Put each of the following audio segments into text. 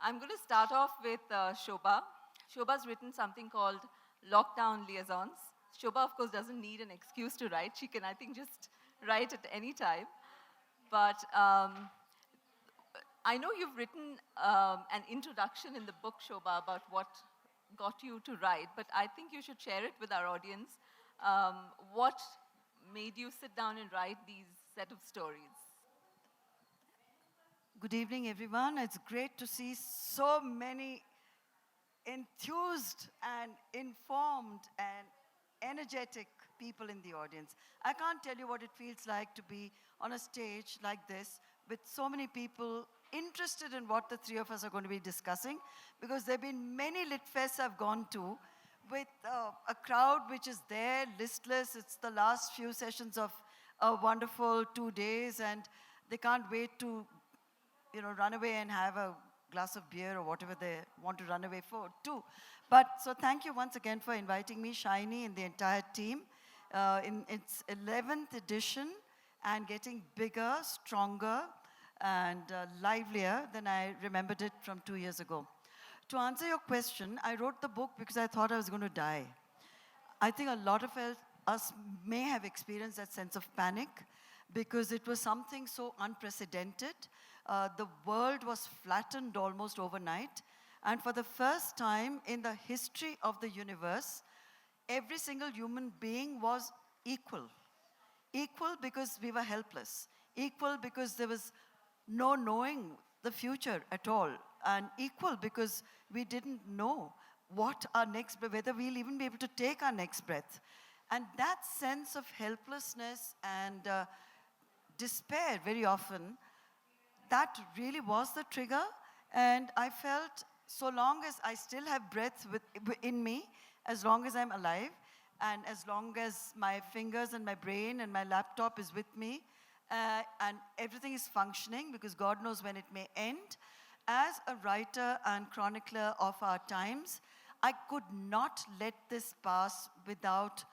I'm going to start off with Shobhaa. Shobha's written something called Lockdown Liaisons. Shobhaa, of course, doesn't need an excuse to write. She can, I think, just write at any time. But I know you've written an introduction in the book, Shobhaa, about what got you to write, but I think you should share it with our audience. What made you sit down and write these set of stories? Good evening, everyone. It's great to see so many enthused and informed and energetic people in the audience. I can't tell you what it feels like to be on a stage like this with so many people interested in what the three of us are going to be discussing, because there have been many lit fests I've gone to with a crowd which is there, listless. It's the last few sessions of a wonderful 2 days, and they can't wait to run away and have a glass of beer or whatever they want to run away for too. But so thank you once again for inviting me, Shiny, and the entire team in its 11th edition, and getting bigger, stronger, and livelier than I remembered it from 2 years ago. To answer your question, I wrote the book because I thought I was going to die. I think a lot of us may have experienced that sense of panic because it was something so unprecedented. The world was flattened almost overnight. And for the first time in the history of the universe, every single human being was equal. Equal because we were helpless. Equal because there was no knowing the future at all. And equal because we didn't know what our next breath, whether we'll even be able to take our next breath. And that sense of helplessness and despair very often, that really was the trigger. And I felt so long as I still have breath in me, as long as I'm alive, and as long as my fingers and my brain and my laptop is with me, and everything is functioning, because God knows when it may end, as a writer and chronicler of our times, I could not let this pass without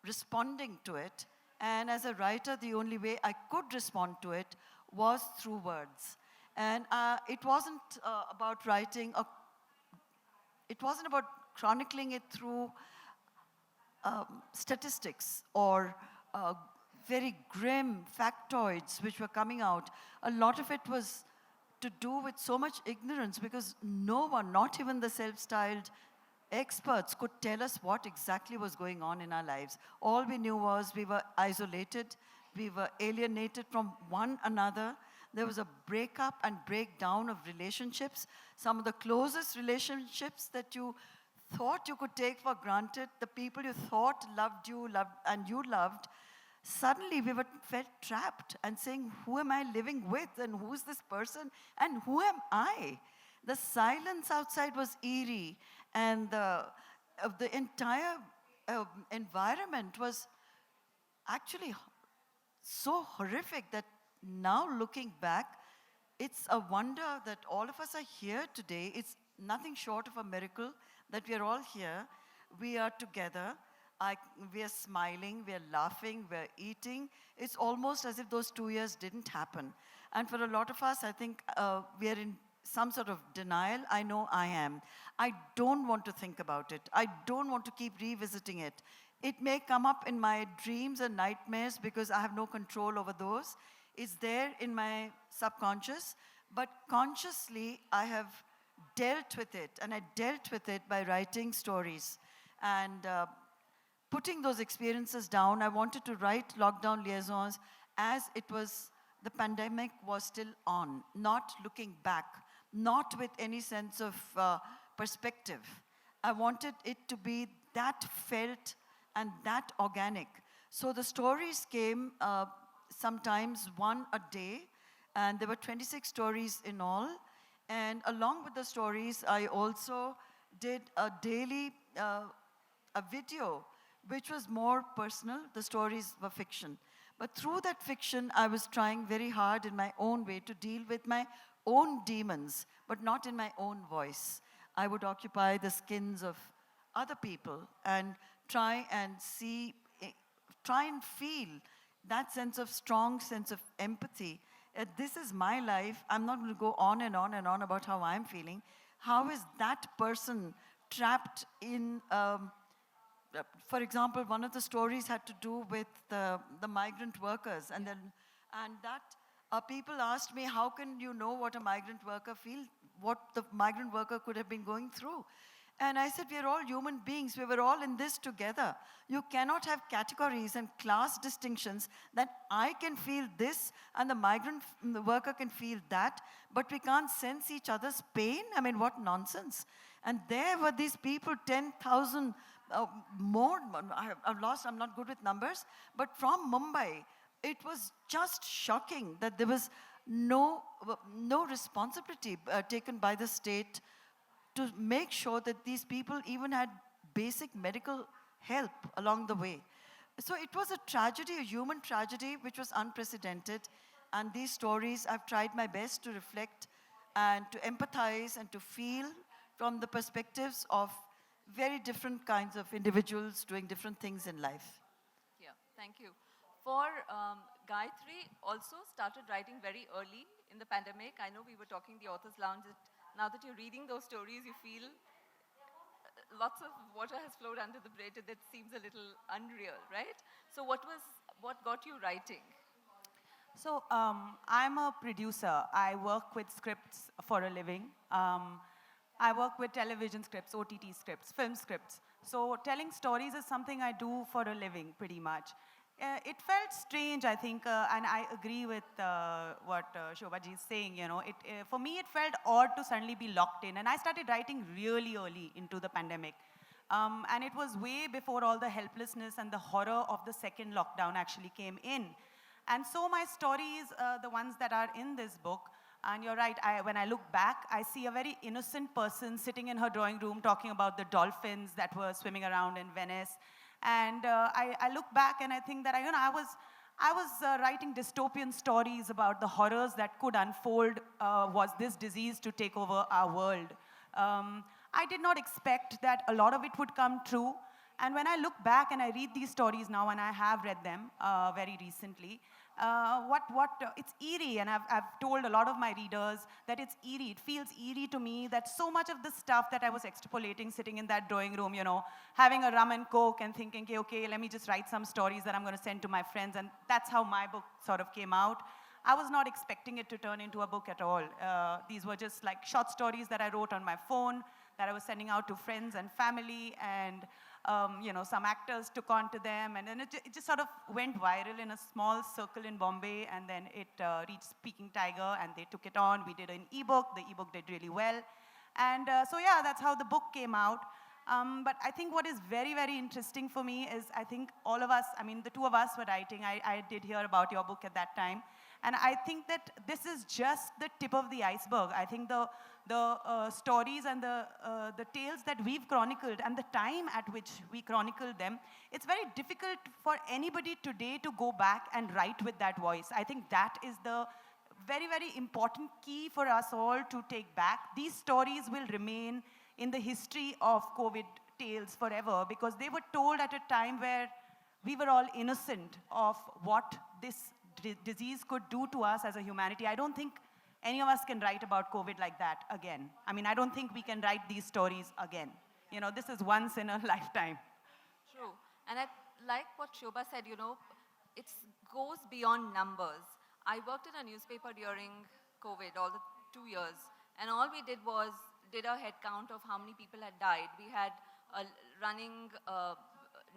responding to it. And as a writer, the only way I could respond to it was through words. And it wasn't about writing, it wasn't about chronicling it through statistics or very grim factoids which were coming out. A lot of it was to do with so much ignorance, because no one, not even the self-styled experts, could tell us what exactly was going on in our lives. All we knew was we were isolated, we were alienated from one another. There was a breakup and breakdown of relationships. Some of the closest relationships that you thought you could take for granted, the people you thought loved you, and you loved, suddenly we felt trapped and saying, who am I living with, and who's this person, and who am I? The silence outside was eerie, and the entire environment was actually so horrific that now looking back, it's a wonder that all of us are here today. It's nothing short of a miracle that we are all here. We are together. We are smiling, we are laughing, we are eating. It's almost as if those 2 years didn't happen. And for a lot of us, I think we are in some sort of denial. I know I am. I don't want to think about it. I don't want to keep revisiting it. It may come up in my dreams and nightmares because I have no control over those. It's there in my subconscious, but consciously I have dealt with it, and I dealt with it by writing stories. And putting those experiences down, I wanted to write Lockdown Liaisons as it was, the pandemic was still on, not looking back, not with any sense of perspective. I wanted it to be that felt and that organic. So the stories came sometimes one a day, and there were 26 stories in all. And along with the stories, I also did a daily a video which was more personal. The stories were fiction. But through that fiction, I was trying very hard in my own way to deal with my own demons, but not in my own voice. I would occupy the skins of other people and try and see, try and feel that sense of strong sense of empathy this is my life. I'm not going to go on and on and on about how I'm feeling. How is that person trapped in, for example, one of the stories had to do with the migrant workers. And that people asked me, how can you know what a migrant worker feels, what the migrant worker could have been going through? And I said, we are all human beings. We were all in this together. You cannot have categories and class distinctions that I can feel this and the migrant worker can feel that, but we can't sense each other's pain. I mean, what nonsense. And there were these people, 10,000 more. I've lost, I'm not good with numbers. But from Mumbai, it was just shocking that there was no responsibility taken by the state to make sure that these people even had basic medical help along the way. So it was a tragedy, a human tragedy, which was unprecedented. And these stories, I've tried my best to reflect and to empathize and to feel from the perspectives of very different kinds of individuals doing different things in life. Yeah, thank you. For Gayatri, also started writing very early in the pandemic. I know we were talking the Authors Lounge. Now that you're reading those stories, you feel lots of water has flowed under the bridge, and that seems a little unreal, right? So what got you writing? So I'm a producer. I work with scripts for a living. I work with television scripts, OTT scripts, film scripts. So telling stories is something I do for a living, pretty much. It felt strange, I think, and I agree with what Shobhaa ji is saying. You know, for me, it felt odd to suddenly be locked in. And I started writing really early into the pandemic. And it was way before all the helplessness and the horror of the second lockdown actually came in. And so my stories, the ones that are in this book, and you're right, when I look back, I see a very innocent person sitting in her drawing room talking about the dolphins that were swimming around in Venice. And I look back and I think that I was writing dystopian stories about the horrors that could unfold was this disease to take over our world. I did not expect that a lot of it would come true. And when I look back and I read these stories now, and I have read them very recently, it's eerie, and I've told a lot of my readers that it's eerie. It feels eerie to me that so much of the stuff that I was extrapolating sitting in that drawing room, having a rum and coke and thinking, okay, let me just write some stories that I'm going to send to my friends, and that's how my book sort of came out. I was not expecting it to turn into a book at all. These were just like short stories that I wrote on my phone that I was sending out to friends and family, and some actors took on to them, and then it just sort of went viral in a small circle in Bombay, and then it reached Speaking Tiger, and they took it on. We did an ebook. The ebook did really well. And so yeah, that's how the book came out. But I think what is very, very interesting for me is I think all of us, the two of us were writing. I did hear about your book at that time. And I think that this is just the tip of the iceberg. I think the stories and the tales that we've chronicled and the time at which we chronicled them, it's very difficult for anybody today to go back and write with that voice. I think that is the very, very important key for us all to take back. These stories will remain in the history of COVID tales forever because they were told at a time where we were all innocent of what this disease could do to us as a humanity. I don't think any of us can write about COVID like that again. I don't think we can write these stories again. This is once in a lifetime. True. And I like what Shobhaa said, it goes beyond numbers. I worked in a newspaper during COVID, all the 2 years, and all we did was did a head count of how many people had died. We had a running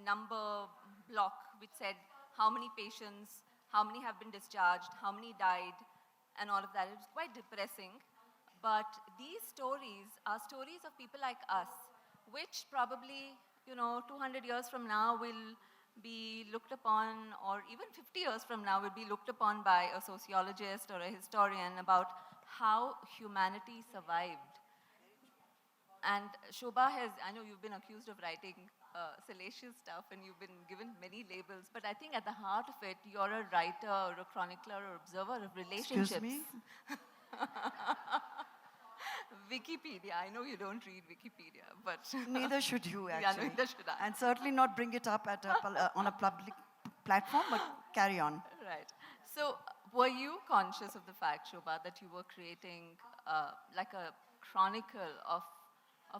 number block which said how many patients, how many have been discharged, how many died, and all of that. It was quite depressing. But these stories are stories of people like us, which probably, 200 years from now will be looked upon, or even 50 years from now will be looked upon by a sociologist or a historian about how humanity survived. And Shobhaa I know you've been accused of writing salacious stuff and you've been given many labels, but I think at the heart of it, you're a writer or a chronicler or observer of relationships. Excuse me? Wikipedia. I know you don't read Wikipedia, but... Neither should you, actually. Yeah, neither should I. And certainly not bring it up on a public platform, but carry on. Right. So Were you conscious of the fact, Shobhaa, that you were creating like a chronicle of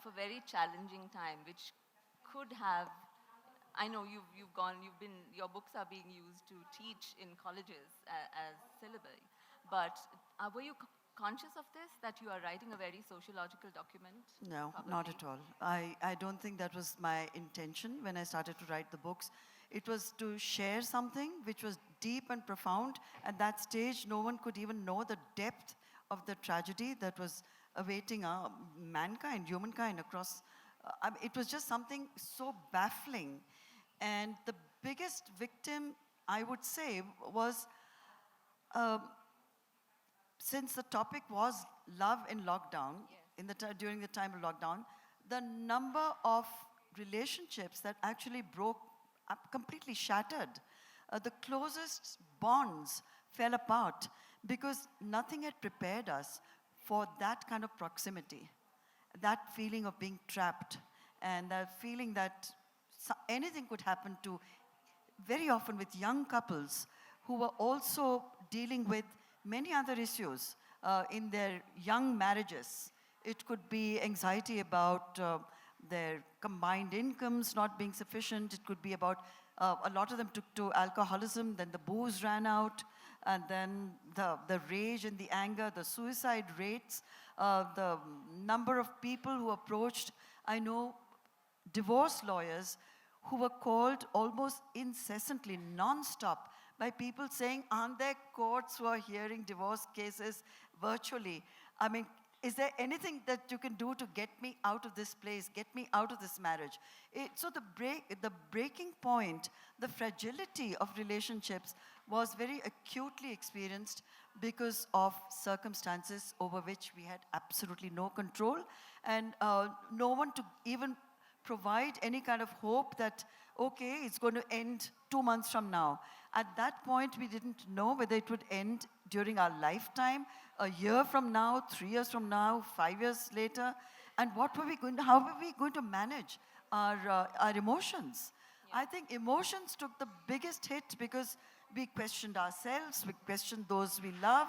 a very challenging time, which could have, I know your books are being used to teach in colleges as syllabi, but were you conscious of this, that you are writing a very sociological document? No, not Probably. at all. I don't think that was my intention when I started to write the books. It was to share something which was deep and profound. At that stage, no one could even know the depth of the tragedy that was awaiting mankind, humankind across. It was just something so baffling. And the biggest victim, I would say, was since the topic was love in lockdown, during the time of lockdown, the number of relationships that actually broke up, completely shattered. The closest bonds fell apart because nothing had prepared us for that kind of proximity, that feeling of being trapped, and that feeling that anything could happen to, very often with young couples who were also dealing with many other issues in their young marriages. It could be anxiety about their combined incomes not being sufficient. It could be about a lot of them took to alcoholism, then the booze ran out, and then the rage and the anger, the suicide rates, the number of people who approached. I know divorce lawyers who were called almost incessantly, non-stop, by people saying, aren't there courts who are hearing divorce cases virtually? I mean, is there anything that you can do to get me out of this place, get me out of this marriage? So the breaking point, the fragility of relationships was very acutely experienced because of circumstances over which we had absolutely no control, and no one to even provide any kind of hope that, okay, it's going to end 2 months from now. At that point, we didn't know whether it would end during our lifetime, a year from now, 3 years from now, 5 years later, and how were we going to manage our emotions? I think emotions took the biggest hit because we questioned ourselves, we questioned those we love,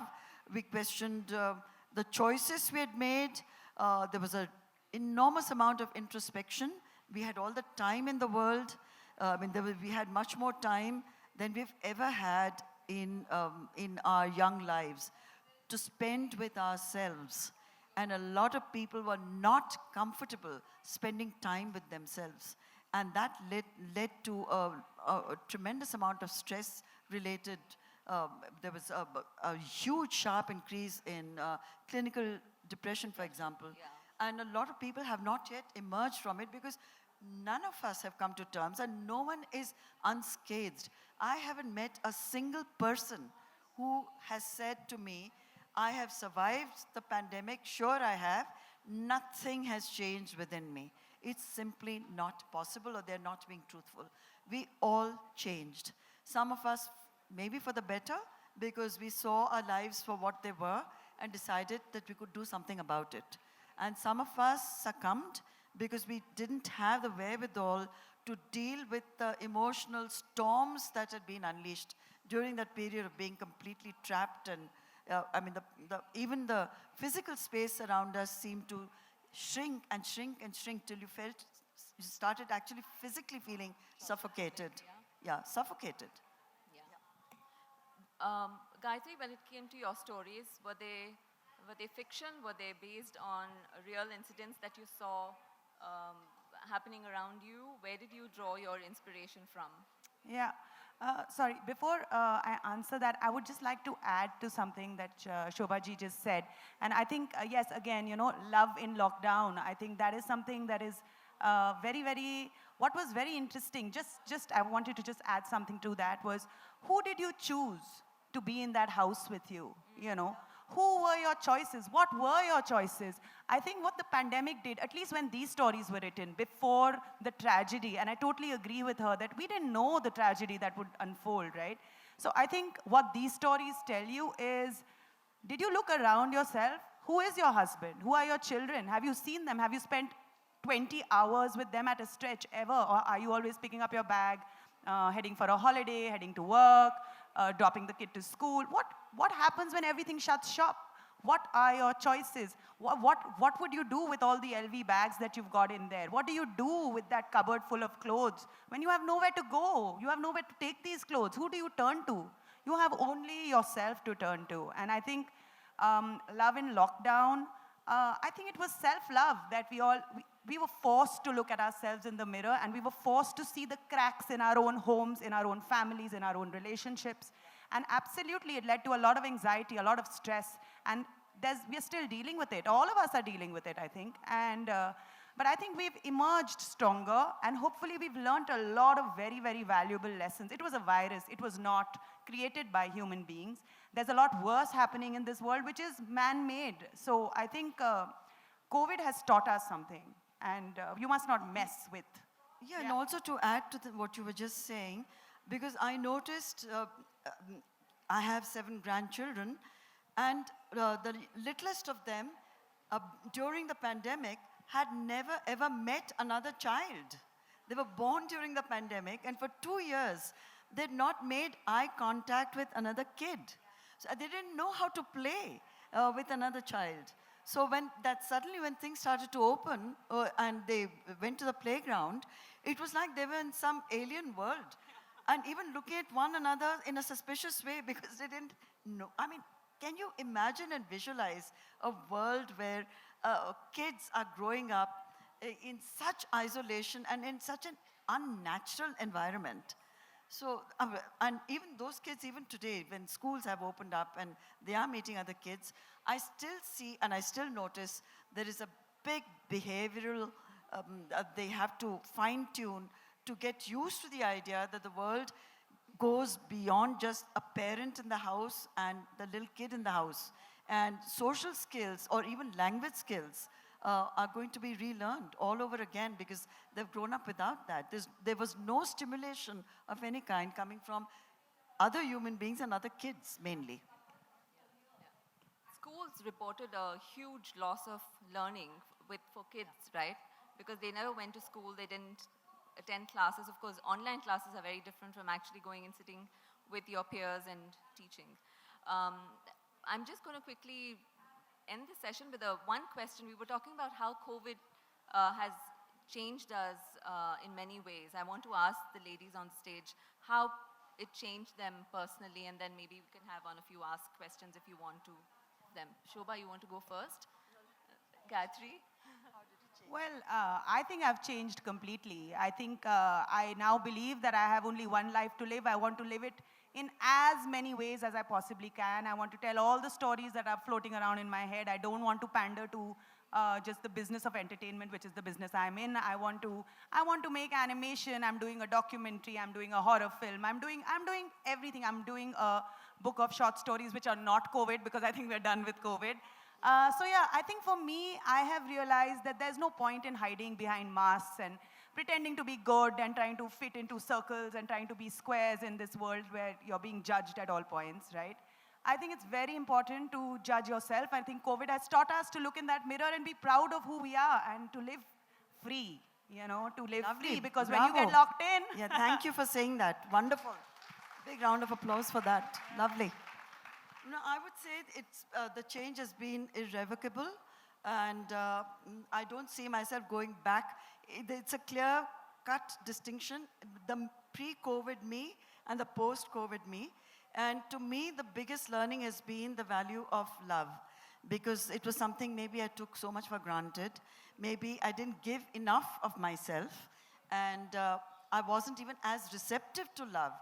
we questioned the choices we had made. There was an enormous amount of introspection. We had all the time in the world. We had much more time than we've ever had in our young lives to spend with ourselves. And a lot of people were not comfortable spending time with themselves. And that led to a tremendous amount of stress-related, there was a huge, sharp increase in clinical depression, for example. Yeah. And a lot of people have not yet emerged from it because none of us have come to terms and no one is unscathed. I haven't met a single person who has said to me, I have survived the pandemic, sure I have, nothing has changed within me. It's simply not possible, or they're not being truthful. We all changed. Some of us maybe for the better, because we saw our lives for what they were and decided that we could do something about it. And some of us succumbed because we didn't have the wherewithal to deal with the emotional storms that had been unleashed during that period of being completely trapped. And even the physical space around us seemed to shrink and shrink and shrink till you started actually physically feeling suffocated. Yeah, suffocated. Gayatri, when it came to your stories, were they fiction? Were they based on real incidents that you saw happening around you? Where did you draw your inspiration from? Yeah. Sorry, before I answer that, I would just like to add to something that Shobhaa ji just said. And I think, yes, again, love in lockdown, I think that is something that is very, very, what was very interesting, I wanted to just add something to that was, who did you choose to be in that house with you, Who were your choices? What were your choices? I think what the pandemic did, at least when these stories were written, before the tragedy, and I totally agree with her that we didn't know the tragedy that would unfold, right? So I think what these stories tell you is, did you look around yourself? Who is your husband? Who are your children? Have you seen them? Have you spent 20 hours with them at a stretch ever? Or are you always picking up your bag, heading for a holiday, heading to work, dropping the kid to school. What happens when everything shuts shop? What are your choices? What would you do with all the LV bags that you've got in there? What do you do with that cupboard full of clothes when you have nowhere to go? You have nowhere to take these clothes. Who do you turn to? You have only yourself to turn to. And I think love in lockdown, I think it was self-love that we were forced to look at ourselves in the mirror, and we were forced to see the cracks in our own homes, in our own families, in our own relationships. And absolutely, it led to a lot of anxiety, a lot of stress. And we are still dealing with it. All of us are dealing with it, I think. But I think we've emerged stronger, and hopefully we've learned a lot of very, very valuable lessons. It was a virus. It was not created by human beings. There's a lot worse happening in this world, which is man-made. So I think COVID has taught us something, and you must not mess with. Yeah, and also to add to what you were just saying, because I noticed I have 7 grandchildren, and the littlest of them during the pandemic had never ever met another child. They were born during the pandemic, and for 2 years, they'd not made eye contact with another kid. So they didn't know how to play with another child. So suddenly when things started to open and they went to the playground, it was like they were in some alien world. And even looking at one another in a suspicious way because they didn't know. I mean, can you imagine and visualize a world where kids are growing up in such isolation and in such an unnatural environment? So, and even those kids, even today, when schools have opened up and they are meeting other kids, I still see and I still notice there is a big behavioral, they have to fine-tune to get used to the idea that the world goes beyond just a parent in the house and the little kid in the house. And social skills or even language skills are going to be relearned all over again because they've grown up without that. There was no stimulation of any kind coming from other human beings and other kids mainly. Schools reported a huge loss of learning for kids, right? Because they never went to school, they didn't attend classes. Of course, online classes are very different from actually going and sitting with your peers and teaching. I'm just going to quickly end the session with one question. We were talking about how COVID has changed us in many ways. I want to ask the ladies on stage how it changed them personally, and then maybe we can have one of you ask questions if you want to them. Shobhaa, you want to go first? Gayatri? Well, I think I've changed completely. I think I now believe that I have only one life to live. I want to live it in as many ways as I possibly can. I want to tell all the stories that are floating around in my head. I don't want to pander to just the business of entertainment, which is the business I'm in. I want to make animation. I'm doing a documentary. I'm doing a horror film. I'm doing everything. I'm doing a book of short stories which are not COVID because I think we're done with COVID. So yeah, I think for me, I have realized that there's no point in hiding behind masks and pretending to be good and trying to fit into circles and trying to be squares in this world where you're being judged at all points, right? I think it's very important to judge yourself. I think COVID has taught us to look in that mirror and be proud of who we are and to live free, to live free. Because when you get locked in... Yeah, thank you for saying that. Wonderful. Big round of applause for that. Lovely. No, I would say the change has been irrevocable, and I don't see myself going back. It's a clear-cut distinction, the pre-COVID me and the post-COVID me. And to me, the biggest learning has been the value of love, because it was something maybe I took so much for granted. Maybe I didn't give enough of myself, and I wasn't even as receptive to love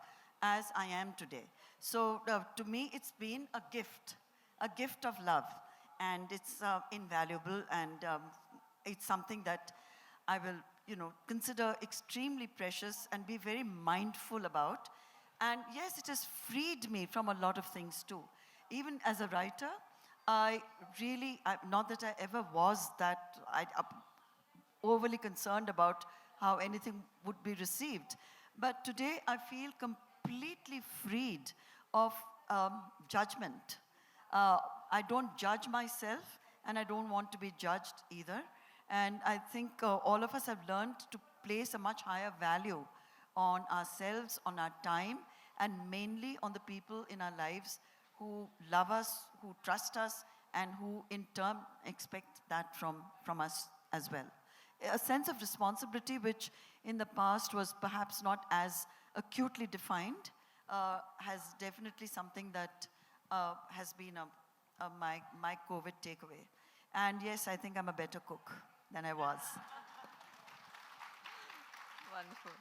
as I am today. So to me, it's been a gift of love, and it's invaluable, and it's something that I will, consider extremely precious and be very mindful about. And yes, it has freed me from a lot of things too. Even as a writer, not that I ever was that overly concerned about how anything would be received, but today I feel completely freed of judgment. I don't judge myself, and I don't want to be judged either. And I think all of us have learned to place a much higher value on ourselves, on our time, and mainly on the people in our lives who love us, who trust us, and who in turn expect that from us as well. A sense of responsibility which in the past was perhaps not as acutely defined, has definitely something that has been my COVID takeaway. And yes, I think I'm a better cook than I was. Wonderful.